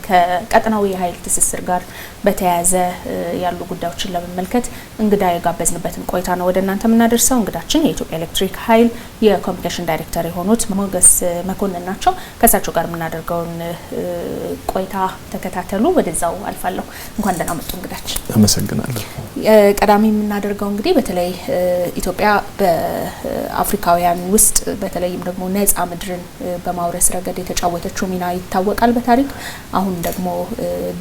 ከቀጠናዊ የኃይል ትስስር ጋር በተያያዘ ያሉ ጉዳዮችን ለመመልከት እንግዳ የጋበዝንበትን ቆይታ ነው ወደ እናንተ የምናደርሰው። እንግዳችን የኢትዮጵያ ኤሌክትሪክ ኃይል የኮሚኒኬሽን ዳይሬክተር የሆኑት ሞገስ መኮንን ናቸው። ከሳቸው ጋር የምናደርገውን ቆይታ ተከታተሉ። ወደዛው አልፋለሁ። እንኳን ደህና መጡ እንግዳችን። አመሰግናለሁ። ቀዳሚ የምናደርገው እንግዲህ በተለይ ኢትዮጵያ በአፍሪካውያን ውስጥ በተለይም ደግሞ ነፃ ምድርን በማውረስ ረገድ የተጫወተችው ሚና ይታወቃል በታሪክ። አሁን ደግሞ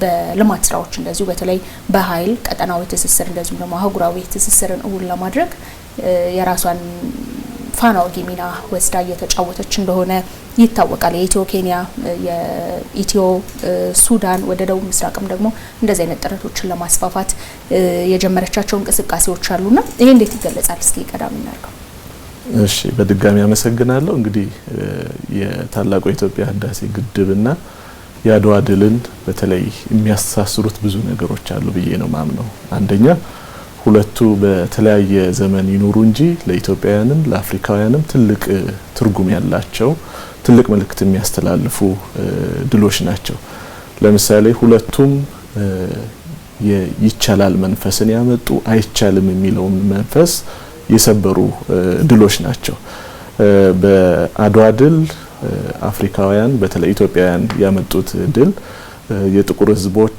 በልማት ስራዎች እንደዚሁ በተለይ በኃይል ቀጠናዊ ትስስር እንደዚሁ ደግሞ አህጉራዊ ትስስርን እውን ለማድረግ የራሷን ፋና ወጊ ሚና ወስዳ እየተጫወተች እንደሆነ ይታወቃል። የኢትዮ ኬንያ፣ የኢትዮ ሱዳን ወደ ደቡብ ምስራቅም ደግሞ እንደዚህ አይነት ጥረቶችን ለማስፋፋት የጀመረቻቸው እንቅስቃሴዎች አሉና ይሄ እንዴት ይገለጻል? እስኪ ቀዳሚ እናድርገው። እሺ፣ በድጋሚ አመሰግናለሁ። እንግዲህ የታላቁ የኢትዮጵያ ህዳሴ ግድብና የአድዋ ድልን በተለይ የሚያስተሳስሩት ብዙ ነገሮች አሉ ብዬ ነው ማምነው። አንደኛ ሁለቱ በተለያየ ዘመን ይኖሩ እንጂ ለኢትዮጵያውያንም ለአፍሪካውያንም ትልቅ ትርጉም ያላቸው ትልቅ መልእክት የሚያስተላልፉ ድሎች ናቸው። ለምሳሌ ሁለቱም ይቻላል መንፈስን ያመጡ አይቻልም የሚለውን መንፈስ የሰበሩ ድሎች ናቸው። በአድዋ ድል አፍሪካውያን በተለይ ኢትዮጵያውያን ያመጡት ድል የጥቁር ህዝቦች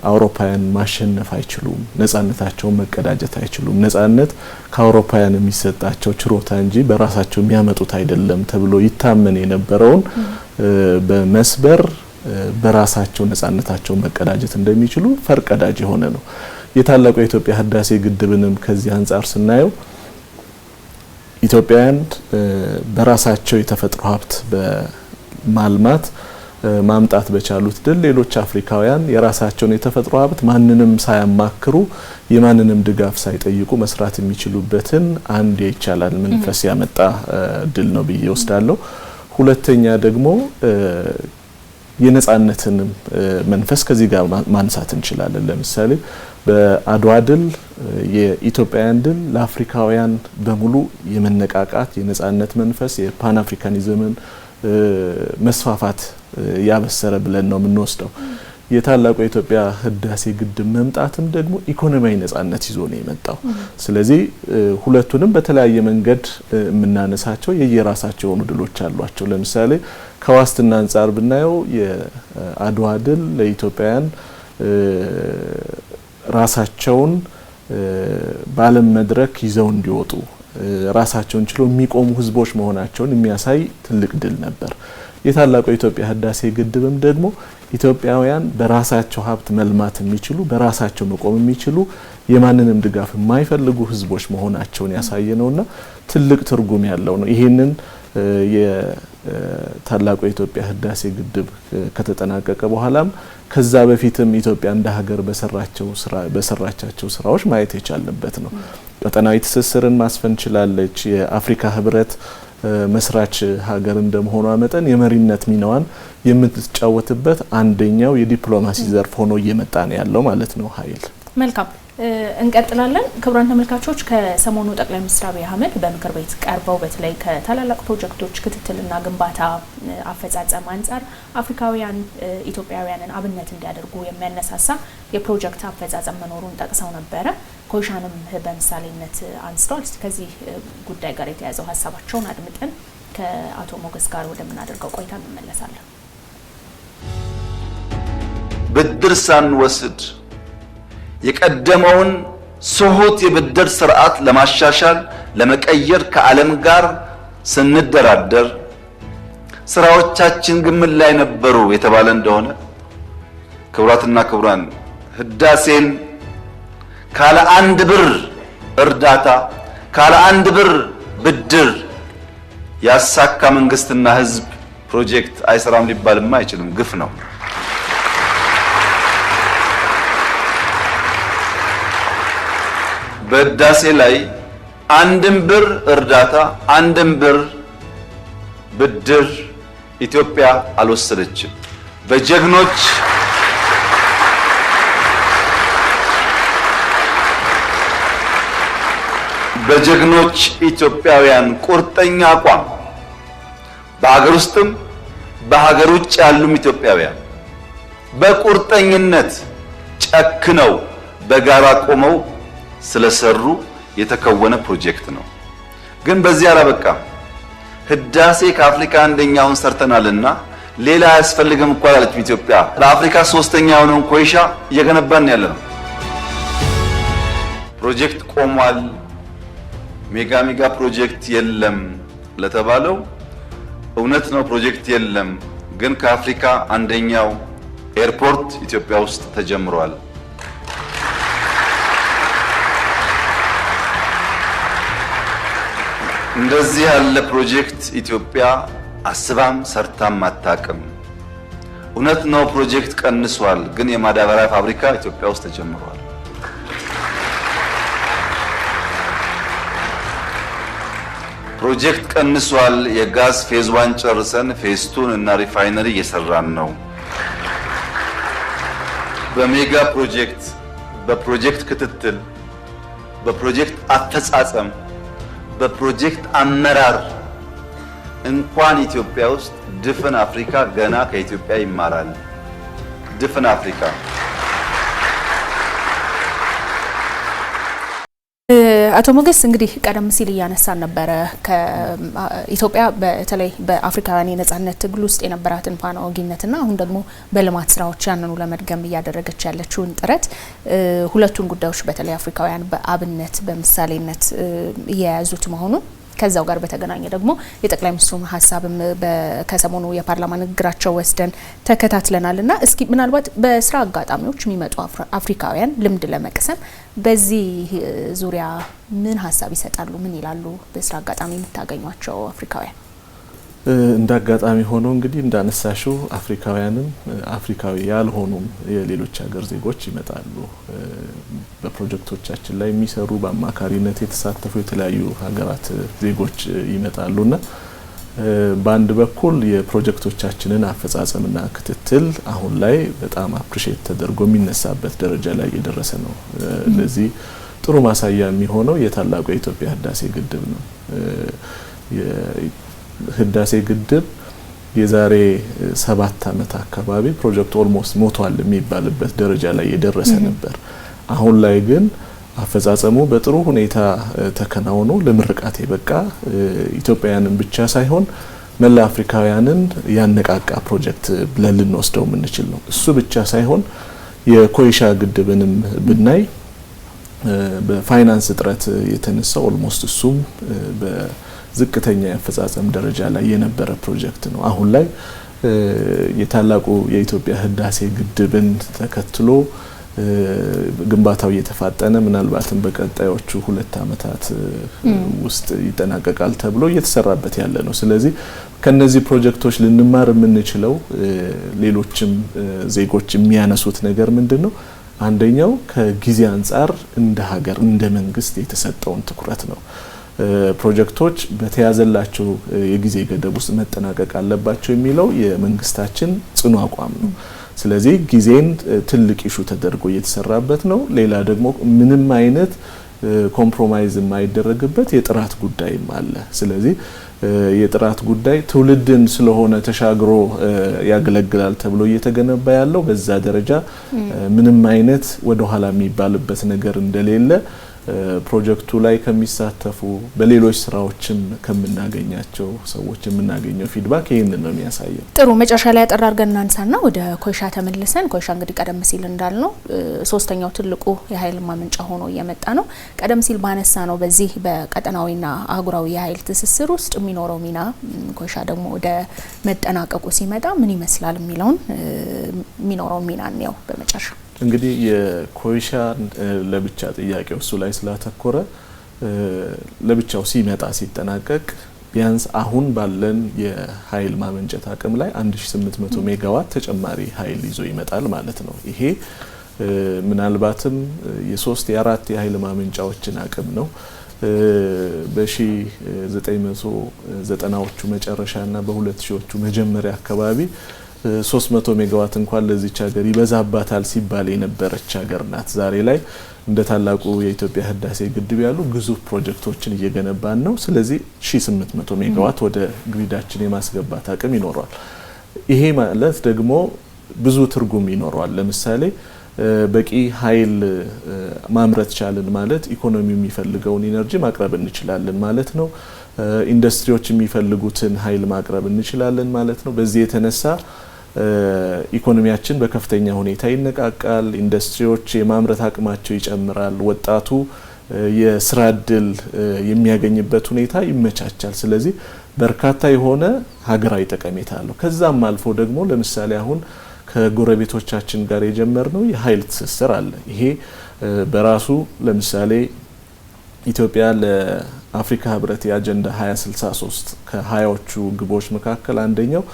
አውሮፓውያን ማሸነፍ አይችሉም፣ ነጻነታቸውን መቀዳጀት አይችሉም፣ ነጻነት ከአውሮፓውያን የሚሰጣቸው ችሮታ እንጂ በራሳቸው የሚያመጡት አይደለም ተብሎ ይታመን የነበረውን በመስበር በራሳቸው ነጻነታቸውን መቀዳጀት እንደሚችሉ ፈርቀዳጅ የሆነ ነው። የታላቁ የኢትዮጵያ ህዳሴ ግድብንም ከዚህ አንፃር ስናየው ኢትዮጵያውያን በራሳቸው የተፈጥሮ ሀብት በማልማት ማምጣት በቻሉት ድል ሌሎች አፍሪካውያን የራሳቸውን የተፈጥሮ ሀብት ማንንም ሳያማክሩ የማንንም ድጋፍ ሳይጠይቁ መስራት የሚችሉበትን አንድ ይቻላል መንፈስ ያመጣ ድል ነው ብዬ ወስዳለሁ። ሁለተኛ ደግሞ የነጻነትን መንፈስ ከዚህ ጋር ማንሳት እንችላለን። ለምሳሌ በአድዋ ድል የኢትዮጵያውያን ድል ለአፍሪካውያን በሙሉ የመነቃቃት የነጻነት መንፈስ የፓን አፍሪካኒዝምን መስፋፋት ያበሰረ ብለን ነው የምንወስደው። የታላቁ የኢትዮጵያ ህዳሴ ግድብ መምጣትም ደግሞ ኢኮኖሚያዊ ነጻነት ይዞ ነው የመጣው። ስለዚህ ሁለቱንም በተለያየ መንገድ የምናነሳቸው የየራሳቸው የሆኑ ድሎች አሏቸው። ለምሳሌ ከዋስትና አንፃር ብናየው የአድዋ ድል ለኢትዮጵያውያን ራሳቸውን በዓለም መድረክ ይዘው እንዲወጡ ራሳቸውን ችለው የሚቆሙ ህዝቦች መሆናቸውን የሚያሳይ ትልቅ ድል ነበር። የታላቁ የኢትዮጵያ ህዳሴ ግድብም ደግሞ ኢትዮጵያውያን በራሳቸው ሀብት መልማት የሚችሉ በራሳቸው መቆም የሚችሉ የማንንም ድጋፍ የማይፈልጉ ህዝቦች መሆናቸውን ያሳየ ነውና ትልቅ ትርጉም ያለው ነው። ይሄንን የታላቁ የኢትዮጵያ ህዳሴ ግድብ ከተጠናቀቀ በኋላም ከዛ በፊትም ኢትዮጵያ እንደ ሀገር በሰራቻቸው ስራዎች ማየት የቻለበት ነው። ቀጠናዊ ትስስርን ማስፈን ችላለች። የአፍሪካ ህብረት መስራች ሀገር እንደመሆኗ መጠን የመሪነት ሚናዋን የምትጫወትበት አንደኛው የዲፕሎማሲ ዘርፍ ሆኖ እየመጣ ነው ያለው ማለት ነው። ኃይል መልካም እንቀጥላለን። ክቡራን ተመልካቾች ከሰሞኑ ጠቅላይ ሚኒስትር አብይ አህመድ በምክር ቤት ቀርበው በተለይ ከታላላቅ ፕሮጀክቶች ክትትልና ግንባታ አፈጻጸም አንጻር አፍሪካውያን ኢትዮጵያውያንን አብነት እንዲያደርጉ የሚያነሳሳ የፕሮጀክት አፈጻጸም መኖሩን ጠቅሰው ነበረ። ኮይሻንም በምሳሌነት አንስተዋል። ከዚህ ጉዳይ ጋር የተያዘው ሀሳባቸውን አድምጠን ከአቶ ሞገስ ጋር ወደምናደርገው ቆይታ እንመለሳለን። ብድር ሳንወስድ የቀደመውን ስሁት የብድር ስርዓት ለማሻሻል ለመቀየር ከዓለም ጋር ስንደራደር ስራዎቻችን ግምት ላይ ነበሩ የተባለ እንደሆነ ክቡራትና ክቡራን ህዳሴን ካለ አንድ ብር እርዳታ ካለ አንድ ብር ብድር ያሳካ መንግስትና ህዝብ ፕሮጀክት አይሰራም ሊባልማ አይችልም። ግፍ ነው። በህዳሴ ላይ አንድም ብር እርዳታ አንድም ብር ብድር ኢትዮጵያ አልወሰደችም። በጀግኖች ኢትዮጵያውያን ቁርጠኛ አቋም በሀገር ውስጥም በሀገር ውጭ ያሉም ኢትዮጵያውያን በቁርጠኝነት ጨክነው በጋራ ቆመው ስለሰሩ የተከወነ ፕሮጀክት ነው። ግን በዚህ አላበቃም። ህዳሴ ከአፍሪካ አንደኛውን ሰርተናልና ሌላ አያስፈልግም እኮ አላለችም ኢትዮጵያ። ለአፍሪካ ሶስተኛ የሆነውን ኮይሻ እየገነባን ያለነው። ፕሮጀክት ቆሟል፣ ሜጋ ፕሮጀክት የለም ለተባለው እውነት ነው፣ ፕሮጀክት የለም። ግን ከአፍሪካ አንደኛው ኤርፖርት ኢትዮጵያ ውስጥ ተጀምሯል። እንደዚህ ያለ ፕሮጀክት ኢትዮጵያ አስባም ሰርታም አታውቅም። እውነት ነው ፕሮጀክት ቀንሷል፣ ግን የማዳበሪያ ፋብሪካ ኢትዮጵያ ውስጥ ተጀምሯል። ፕሮጀክት ቀንሷል። የጋዝ ፌዝ 1 ጨርሰን ፌዝ 2 እና ሪፋይነሪ እየሰራን ነው። በሜጋ ፕሮጀክት፣ በፕሮጀክት ክትትል፣ በፕሮጀክት አፈጻጸም፣ በፕሮጀክት አመራር እንኳን ኢትዮጵያ ውስጥ ድፍን አፍሪካ ገና ከኢትዮጵያ ይማራል። ድፍን አፍሪካ። አቶ ሞገስ እንግዲህ ቀደም ሲል እያነሳን ነበረ ከኢትዮጵያ በተለይ በአፍሪካውያን የነጻነት ትግል ውስጥ የነበራትን ፋና ወጊነትና አሁን ደግሞ በልማት ስራዎች ያንኑ ለመድገም እያደረገች ያለችውን ጥረት ሁለቱን ጉዳዮች በተለይ አፍሪካውያን በአብነት በምሳሌነት እየያዙት መሆኑን ከዛው ጋር በተገናኘ ደግሞ የጠቅላይ ሚኒስትሩን ሀሳብም ከሰሞኑ የፓርላማ ንግግራቸው ወስደን ተከታትለናልና እስኪ ምናልባት በስራ አጋጣሚዎች የሚመጡ አፍሪካውያን ልምድ ለመቅሰም በዚህ ዙሪያ ምን ሀሳብ ይሰጣሉ? ምን ይላሉ? በስራ አጋጣሚ የምታገኟቸው አፍሪካውያን? እንደ አጋጣሚ ሆኖ እንግዲህ እንዳነሳሽው አፍሪካውያንም አፍሪካዊ ያልሆኑም የሌሎች ሀገር ዜጎች ይመጣሉ። በፕሮጀክቶቻችን ላይ የሚሰሩ በአማካሪነት የተሳተፉ የተለያዩ ሀገራት ዜጎች ይመጣሉና በአንድ በኩል የፕሮጀክቶቻችንን አፈጻጸምና ክትትል አሁን ላይ በጣም አፕሪሼት ተደርጎ የሚነሳበት ደረጃ ላይ እየደረሰ ነው። ለዚህ ጥሩ ማሳያ የሚሆነው የታላቁ የኢትዮጵያ ህዳሴ ግድብ ነው። ህዳሴ ግድብ የዛሬ 7 ዓመት አካባቢ ፕሮጀክቱ ኦልሞስት ሞቷል የሚባልበት ደረጃ ላይ የደረሰ ነበር። አሁን ላይ ግን አፈጻጸሙ በጥሩ ሁኔታ ተከናውኖ ለምርቃት የበቃ ኢትዮጵያውያንን ብቻ ሳይሆን መላ አፍሪካውያንን ያነቃቃ ፕሮጀክት ብለን ልንወስደው የምንችል ነው። እሱ ብቻ ሳይሆን የኮይሻ ግድብንም ብናይ በፋይናንስ እጥረት የተነሳ ኦልሞስት እሱም ዝቅተኛ የአፈጻጸም ደረጃ ላይ የነበረ ፕሮጀክት ነው። አሁን ላይ የታላቁ የኢትዮጵያ ህዳሴ ግድብን ተከትሎ ግንባታው እየተፋጠነ ምናልባትም በቀጣዮቹ 2 ዓመታት ውስጥ ይጠናቀቃል ተብሎ እየተሰራበት ያለ ነው። ስለዚህ ከነዚህ ፕሮጀክቶች ልንማር የምንችለው ሌሎችም ዜጎች የሚያነሱት ነገር ምንድነው? አንደኛው ከጊዜ አንጻር እንደ ሀገር እንደ መንግስት የተሰጠውን ትኩረት ነው። ፕሮጀክቶች በተያዘላቸው የጊዜ ገደብ ውስጥ መጠናቀቅ አለባቸው የሚለው የመንግስታችን ጽኑ አቋም ነው። ስለዚህ ጊዜን ትልቅ ኢሹ ተደርጎ እየተሰራበት ነው። ሌላ ደግሞ ምንም አይነት ኮምፕሮማይዝ የማይደረግበት የጥራት ጉዳይም አለ። ስለዚህ የጥራት ጉዳይ ትውልድን ስለሆነ ተሻግሮ ያገለግላል ተብሎ እየተገነባ ያለው በዛ ደረጃ ምንም አይነት ወደ ኋላ የሚባልበት ነገር እንደሌለ ፕሮጀክቱ ላይ ከሚሳተፉ በሌሎች ስራዎችም ከምናገኛቸው ሰዎች የምናገኘው ፊድባክ ይሄንን ነው የሚያሳየው። ጥሩ መጨረሻ ላይ አጠር አድርገን እናንሳና ወደ ኮይሻ ተመልሰን ኮይሻ እንግዲህ ቀደም ሲል እንዳልነው ሶስተኛው ትልቁ የኃይል ማመንጫ ሆኖ እየመጣ ነው። ቀደም ሲል ባነሳ ነው በዚህ በቀጠናዊና አህጉራዊ የኃይል ትስስር ውስጥ የሚኖረው ሚና ኮይሻ ደግሞ ወደ መጠናቀቁ ሲመጣ ምን ይመስላል የሚለውን የሚኖረው ሚና ነው። በመጨረሻ እንግዲህ የኮይሻ ለብቻ ጥያቄው እሱ ላይ ስላተኮረ ለብቻው ሲመጣ ሲጠናቀቅ ቢያንስ አሁን ባለን የኃይል ማመንጨት አቅም ላይ 1800 ሜጋዋት ተጨማሪ ኃይል ይዞ ይመጣል ማለት ነው። ይሄ ምናልባትም የ3 የ4 የኃይል ማመንጫዎችን አቅም ነው። በ1990ዎቹ መጨረሻና በ2000ዎቹ መጀመሪያ አካባቢ 300 ሜጋዋት እንኳን ለዚች ሀገር ይበዛባታል ሲባል የነበረች ሀገር ናት። ዛሬ ላይ እንደ ታላቁ የኢትዮጵያ ህዳሴ ግድብ ያሉ ግዙፍ ፕሮጀክቶችን እየገነባን ነው። ስለዚህ 1800 ሜጋዋት ወደ ግሪዳችን የማስገባት አቅም ይኖራል። ይሄ ማለት ደግሞ ብዙ ትርጉም ይኖረዋል። ለምሳሌ በቂ ኃይል ማምረት ቻልን ማለት ኢኮኖሚው የሚፈልገውን ኢነርጂ ማቅረብ እንችላለን ማለት ነው። ኢንዱስትሪዎች የሚፈልጉትን ኃይል ማቅረብ እንችላለን ማለት ነው። በዚህ የተነሳ ኢኮኖሚያችን በከፍተኛ ሁኔታ ይነቃቃል። ኢንዱስትሪዎች የማምረት አቅማቸው ይጨምራል። ወጣቱ የስራ እድል የሚያገኝበት ሁኔታ ይመቻቻል። ስለዚህ በርካታ የሆነ ሀገራዊ ጠቀሜታ አለው። ከዛም አልፎ ደግሞ ለምሳሌ አሁን ከጎረቤቶቻችን ጋር የጀመርነው የኃይል ትስስር አለ። ይሄ በራሱ ለምሳሌ ኢትዮጵያ ለአፍሪካ ህብረት የአጀንዳ 2063 ከ20ዎቹ ግቦች መካከል አንደኛው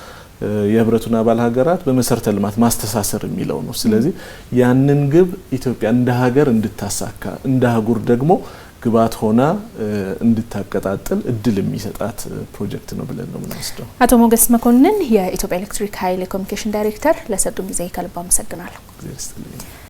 የህብረቱን አባል ሀገራት በመሰረተ ልማት ማስተሳሰር የሚለው ነው። ስለዚህ ያንን ግብ ኢትዮጵያ እንደ ሀገር እንድታሳካ እንደ አህጉር ደግሞ ግባት ሆና እንድታቀጣጥል እድል የሚሰጣት ፕሮጀክት ነው ብለን ነው የምንወስደው። አቶ ሞገስ መኮንን የኢትዮጵያ ኤሌክትሪክ ኃይል ኮሚኒኬሽን ዳይሬክተር ለሰጡን ጊዜ ከልብ አመሰግናለሁ።